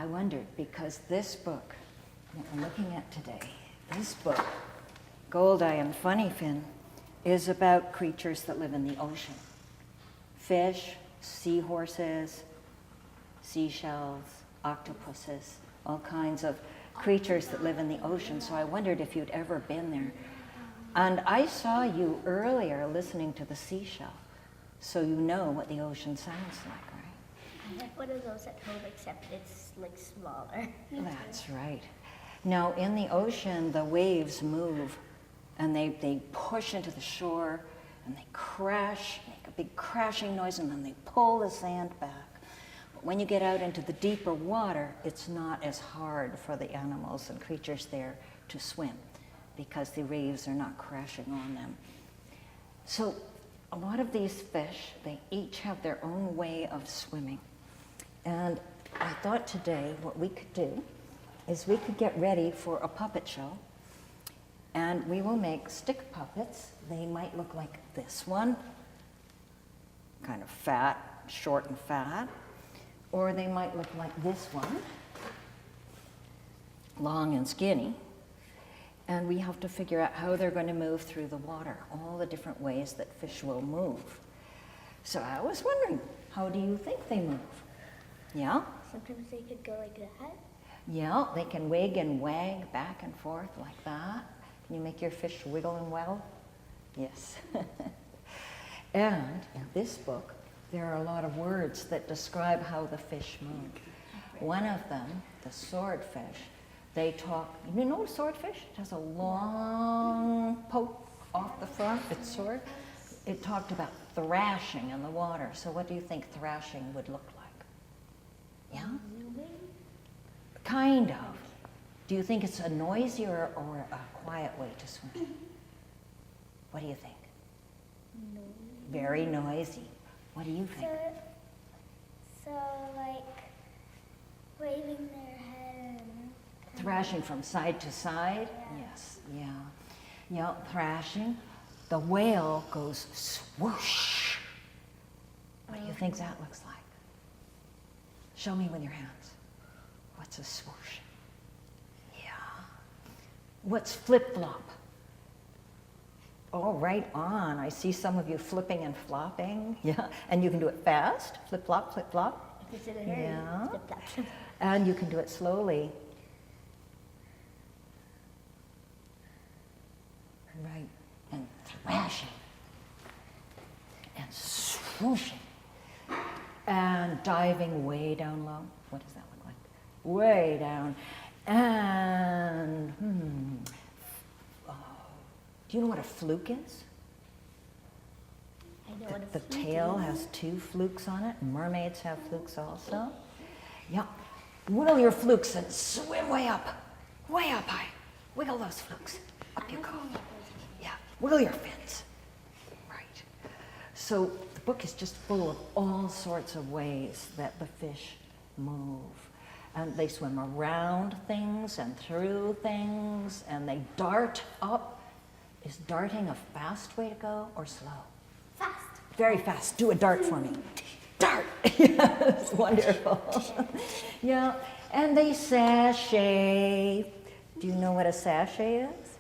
I wondered, because this book that we're looking at today, this book, Goldeye and Funnyfin, is about creatures that live in the ocean. Fish, seahorses, seashells, octopuses, all kinds of creatures that live in the ocean. So I wondered if you'd ever been there. And I saw you earlier listening to the seashell, so you know what the ocean sounds like, right? I have one of those at home, except it's like smaller. That's right. Now in the ocean, the waves move and they push into the shore and they crash, make a big crashing noise, and then they pull the sand back. But when you get out into the deeper water, it's not as hard for the animals and creatures there to swim, because the waves are not crashing on them. So a lot of these fish, they each have their own way of swimming. And I thought today what we could do is we could get ready for a puppet show, and we will make stick puppets. They might look like this one, kind of fat, short and fat, or they might look like this one, long and skinny. And we have to figure out how they're going to move through the water, all the different ways that fish will move. So I was wondering, how do you think they move? Yeah? Sometimes they could go like that. Yeah, they can wig and wag back and forth like that. Can you make your fish wiggle and well? Yes. And in this book, there are a lot of words that describe how the fish move. One of them, the swordfish, they talk, you know swordfish? It has a long poke off the front, its sword. It talked about thrashing in the water. So what do you think thrashing would look like? Yeah? Kind of. Do you think it's a noisy or a quiet way to swim? What do you think? Very noisy. What do you think? So like waving their head. Thrashing from side to side? Yeah. Yes, yeah. Yeah, thrashing. The whale goes swoosh. What do you think that looks like? Show me with your hands. What's a swoosh? Yeah. What's flip-flop? Oh, right on. I see some of you flipping and flopping. Yeah, and you can do it fast. Flip-flop, flip-flop. Yeah. And you can do it slowly. Right, and thrashing, and swooshing, and diving way down low. What does that look like? Way down, and do you know what a fluke is? I know what a The fluke tail is. has two flukes on it. Mermaids have flukes also. Yeah, wiggle your flukes and swim way up high. Wiggle those flukes. Up you go. Yeah, wiggle your fins. Right. So the book is just full of all sorts of ways that the fish move. And they swim around things and through things, and they dart up. Is darting a fast way to go or slow? Fast. Very fast. Do a dart for me. Dart. Yes, wonderful. Yeah, and they sashay. Do you know what a sashay is?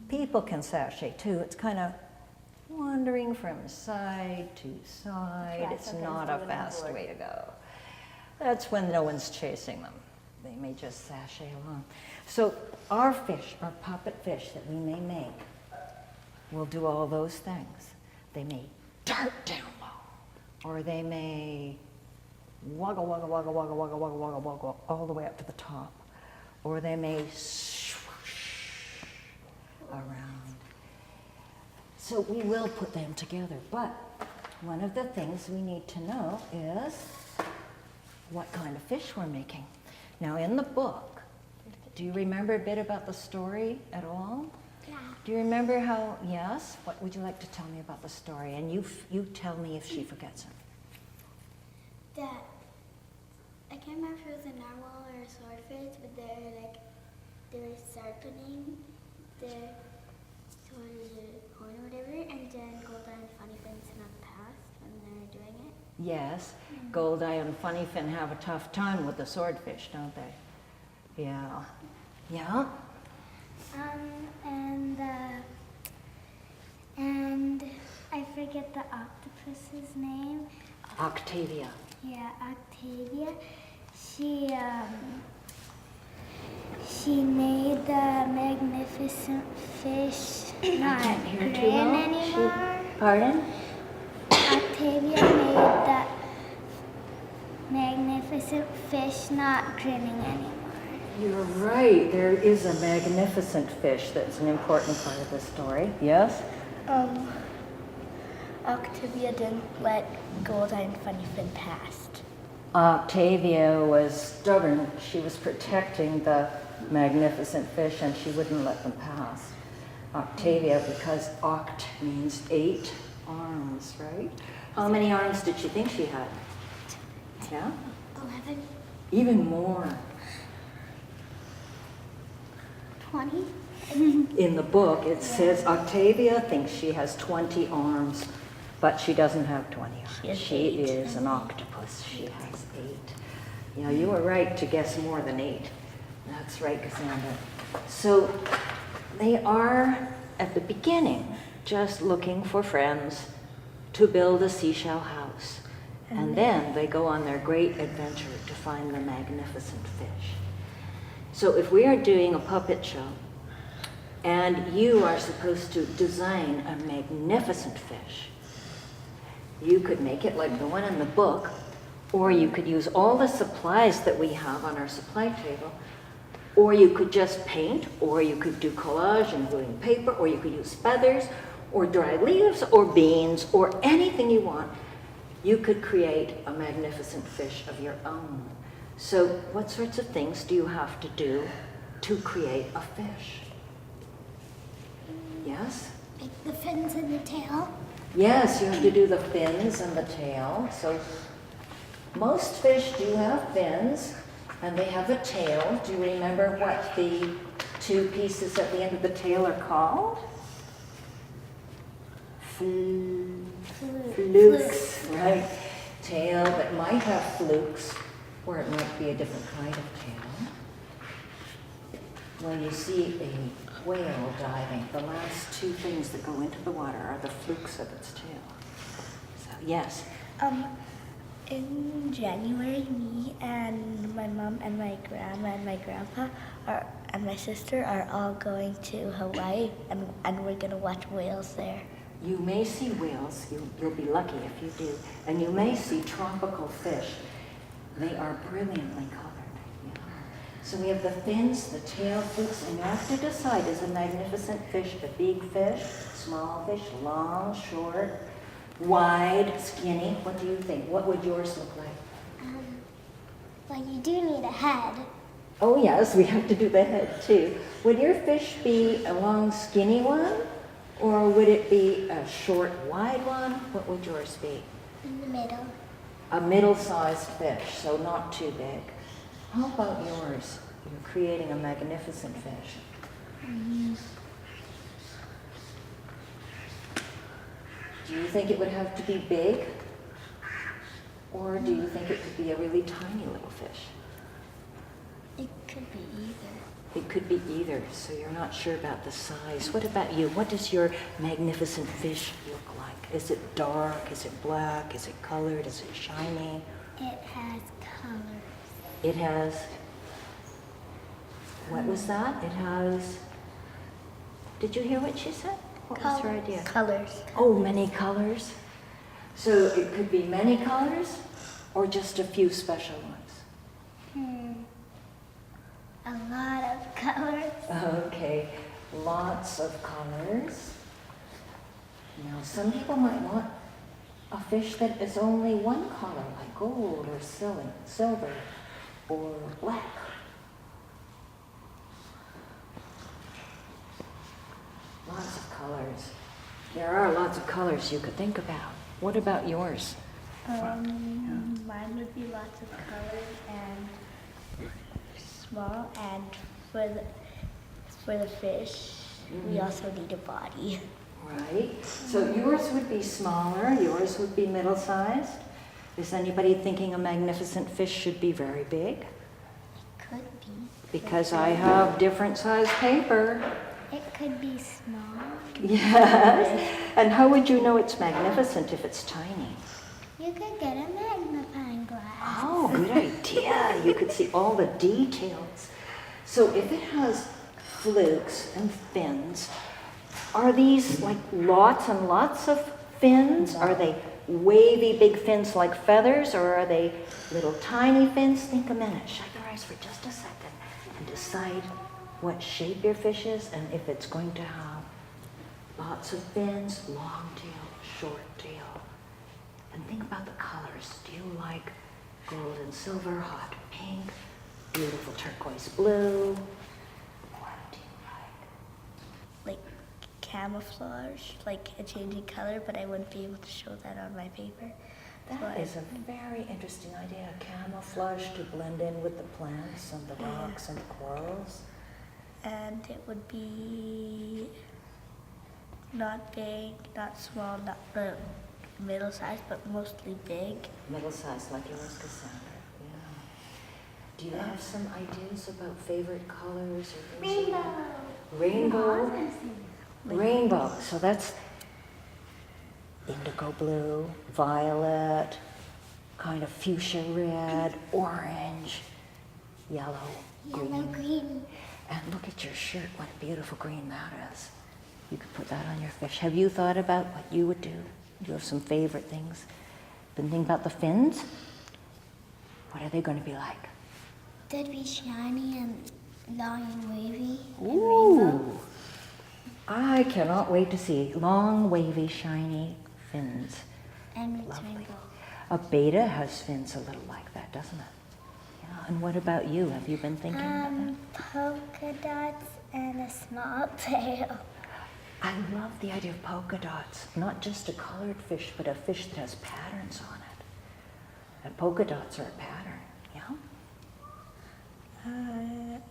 People can sashay too. It's kind of wandering from side to side. Yeah, It's sometimes not do a it on fast board. way to go. That's when no one's chasing them. They may just sashay along. So our fish, our puppet fish that we may make, will do all those things. They may dart down low, or they may waggle, waggle, waggle, waggle, waggle, waggle, waggle, waggle, all the way up to the top, or they may swoosh around. So we will put them together, but one of the things we need to know is what kind of fish we're making. Now in the book, do you remember a bit about the story at all? Yeah. Do you remember how, yes? What would you like to tell me about the story? And you tell me if she forgets it. That I can't remember if it was a narwhal or a swordfish, but they're sharpening their sword or horn or whatever, and then Goldeye and Funnyfin sit on the path when they're doing it. Yes. Goldeye and Funnyfin have a tough time with the swordfish, don't they? Yeah. Yeah? And I forget the octopus's name. Octavia. Yeah, Octavia. She made the magnificent fish not grin anymore. Pardon? Octavia made the magnificent fish not grinning anymore. You're right. There is a magnificent fish that's an important part of the story. Yes? Octavia didn't let Goldeye and Funnyfin pass. Octavia was stubborn. She was protecting the magnificent fish and she wouldn't let them pass. Octavia, because oct means 8 arms, right? How many arms did she think she had? Yeah? 11. Even more. 20. In the book, it says Octavia thinks she has 20 arms, but she doesn't have 20 arms. She is an octopus. She has 8. You know, you were right to guess more than 8. That's right, Ca'Sandra. So they are, at the beginning, just looking for friends to build a seashell house. And then they go on their great adventure to find the magnificent fish. So if we are doing a puppet show, and you are supposed to design a magnificent fish, you could make it like the one in the book, or you could use all the supplies that we have on our supply table, or you could just paint, or you could do collage and gluing paper, or you could use feathers, or dry leaves, or beans, or anything you want. You could create a magnificent fish of your own. So what sorts of things do you have to do to create a fish? Yes? Like the fins and the tail. Yes, you have to do the fins and the tail. So most fish do have fins and they have a tail. Do you remember what the 2 pieces at the end of the tail are called? Flukes, right? Tail that might have flukes, or it might be a different kind of tail. When you see a whale diving, the last 2 things that go into the water are the flukes of its tail. So, yes. In January, me and my mom and my grandma and my grandpa and my sister are all going to Hawaii, and we're gonna watch whales there. You may see whales, you'll be lucky if you do, and you may see tropical fish. They are brilliantly colored. Yeah. So we have the fins, the tail, flukes, and you have to decide, is a magnificent fish a big fish, small fish, long, short, wide, skinny? What do you think? What would yours look like? Well, you do need a head. Oh yes, we have to do the head too. Would your fish be a long, skinny one? Or would it be a short, wide one? What would yours be? In the middle. A middle-sized fish, so not too big. How about yours? You're creating a magnificent fish. Do you think it would have to be big? Or do you think it could be a really tiny little fish? It could be either. It could be either, so you're not sure about the size. What about you? What does your magnificent fish look like? Is it dark? Is it black? Is it colored? Is it shiny? It has colors. It has, what was that? It has, did you hear what she said? What was her idea? Colors. Oh, many colors. So it could be many colors or just a few special ones? A lot of colors. Okay, lots of colors. Now, some people might want a fish that is only one color, like gold or silver or black. Lots of colors. There are lots of colors you could think about. What about yours? Mine would be lots of colors and small, and for the fish, we also need a body. Right. So yours would be smaller, yours would be middle-sized. Is anybody thinking a magnificent fish should be very big? It could be. Because I have different size paper. It could be small. Yes. And how would you know it's magnificent if it's tiny? You could get a magnifying glass. Oh, good idea. You could see all the details. So if it has flukes and fins, are these like lots and lots of fins? Are they wavy big fins like feathers, or are they little tiny fins? Think a minute. Shut your eyes for just a second and decide what shape your fish is and if it's going to have lots of fins, long tail, short tail. And think about the colors. Do you like gold and silver, hot pink, beautiful turquoise blue? What do you like? Like camouflage, like a changing color, but I wouldn't be able to show that on my paper. That is a very interesting idea. Camouflage to blend in with the plants and the rocks and the corals. And it would be not big, not small, not middle size, but mostly big. Middle size, like yours, Ca'Sandra. Yeah. Do you have some ideas about favorite colors or things? Rainbow. Rainbow. So that's indigo blue, violet, kind of fuchsia red, orange, yellow, Yellow, green. And look at your shirt, what a beautiful green that is. You could put that on your fish. Have you thought about what you would do? Do you have some favorite things? Been thinking about the fins? What are they going to be like? They'd be shiny and long and wavy and Ooh. rainbow. I cannot wait to see long, wavy, shiny fins. And it's Lovely. rainbow. A beta has fins a little like that, doesn't it? Yeah. And what about you? Have you been thinking about that? Polka dots and a small tail. I love the idea of polka dots. Not just a colored fish, but a fish that has patterns on it. And polka dots are a pattern, yeah?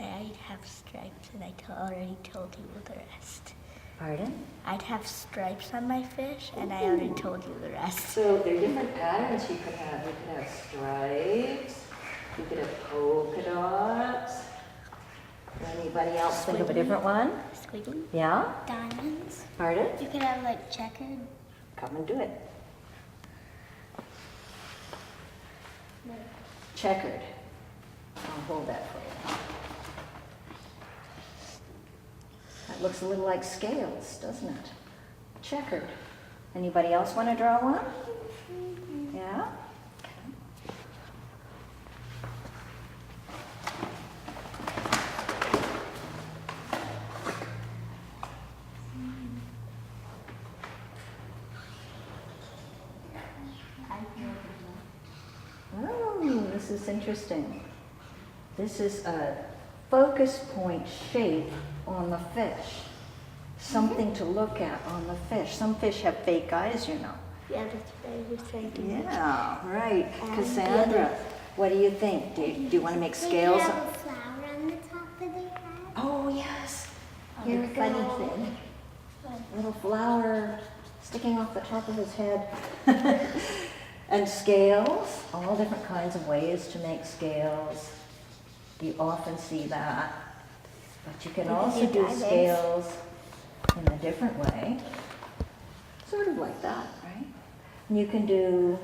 I'd have stripes, and I already told you the rest. Pardon? I'd have stripes on my fish, and I already told you the rest. So there are different patterns you could have. You could have stripes. You could have polka dots. Anybody else think of a different one? Squiggly. Yeah? Diamonds. Pardon? You could have like checkered. Come and do it. Checkered. I'll hold that for you. That looks a little like scales, doesn't it? Checkered. Anybody else want to draw one? Yeah? Oh, this is interesting. This is a focus point shape on the fish. Something to look at on the fish. Some fish have fake eyes, you know. Yeah, that's what I was trying to do. Yeah, right. Cassandra, what do you think? Do you want to make scales? They could have a flower on the top of their head. Oh, yes. Here Here we we go. go. Little flower sticking off the top of his head. And scales, all different kinds of ways to make scales. You often see that. But you can also do scales in a different way. Sort of like that, right? And you can do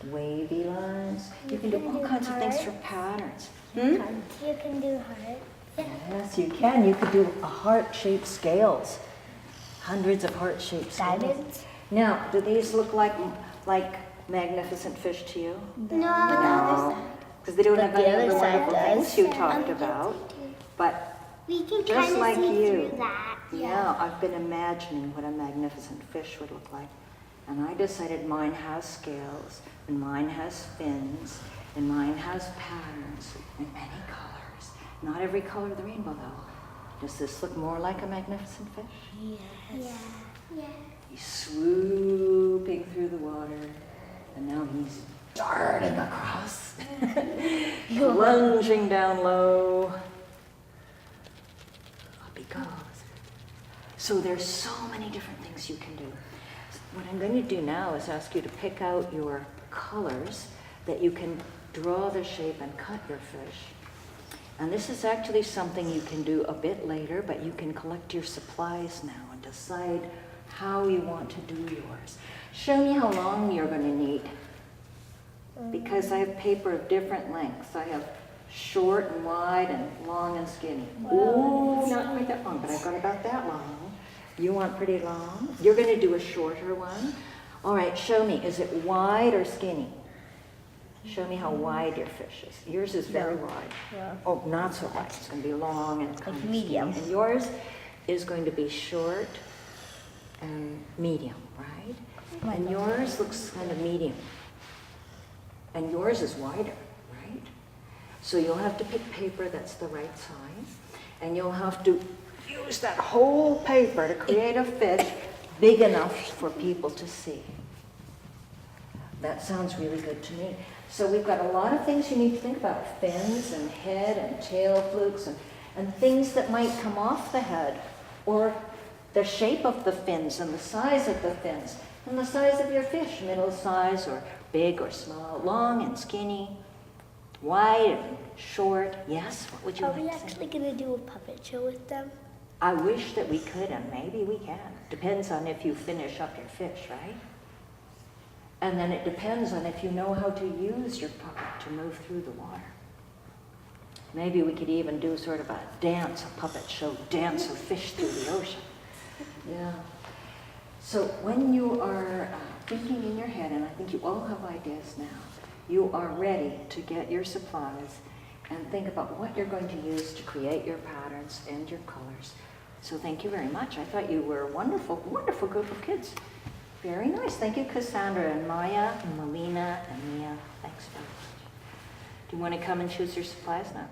wavy lines. You can do all kinds of things for patterns. You can do heart. Yes, you can. You could do a heart-shaped scales. Hundreds of heart-shaped scales. Diamonds? Now, do these look like magnificent fish to you? No, the other side. Because they don't But have the any of the other side wonderful does. things you talked about. But We can just kind like of see you. through that. yeah, I've been imagining what a magnificent fish would look like. And I decided mine has scales, and mine has fins, and mine has patterns and many colors. Not every color of the rainbow, though. Does this look more like a magnificent fish? Yes. Yeah. Yeah. He's swooping through the water, and now he's darting across, plunging down low. Up he goes. So there's so many different things you can do. What I'm going to do now is ask you to pick out your colors that you can draw the shape and cut your fish. And this is actually something you can do a bit later, but you can collect your supplies now and decide how you want to do yours. Show me how long you're going to need. Because I have paper of different lengths. I have short and wide and long and skinny. Ooh, not quite that long, but I've got about that long. You want pretty long? You're going to do a shorter one. All right, show me. Is it wide or skinny? Show me how wide your fish is. Yours is very wide. Yeah. Oh, not so wide. It's going to be long and kind of medium. skinny. And yours is going to be short and medium, right? And yours looks kind of medium. And yours is wider, right? So you'll have to pick paper that's the right size. And you'll have to use that whole paper to create a fish big enough for people to see. That sounds really good to me. So we've got a lot of things you need to think about. Fins and head and tail flukes and things that might come off the head, or the shape of the fins and the size of the fins and the size of your fish, middle size or big or small, long and skinny, wide and short. Yes, what would you Are like we to say? actually going to do a puppet show with them? I wish that we could, and maybe we can. Depends on if you finish up your fish, right? And then it depends on if you know how to use your puppet to move through the water. Maybe we could even do sort of a dance, a puppet show, dance of fish through the ocean. Yeah. So when you are thinking in your head, and I think you all have ideas now, you are ready to get your supplies and think about what you're going to use to create your patterns and your colors. So thank you very much. I thought you were a wonderful, wonderful group of kids. Very nice. Thank you, Ca'Sandra and Maya and Malina and Mia. Thanks very much. Do you want to come and choose your supplies now?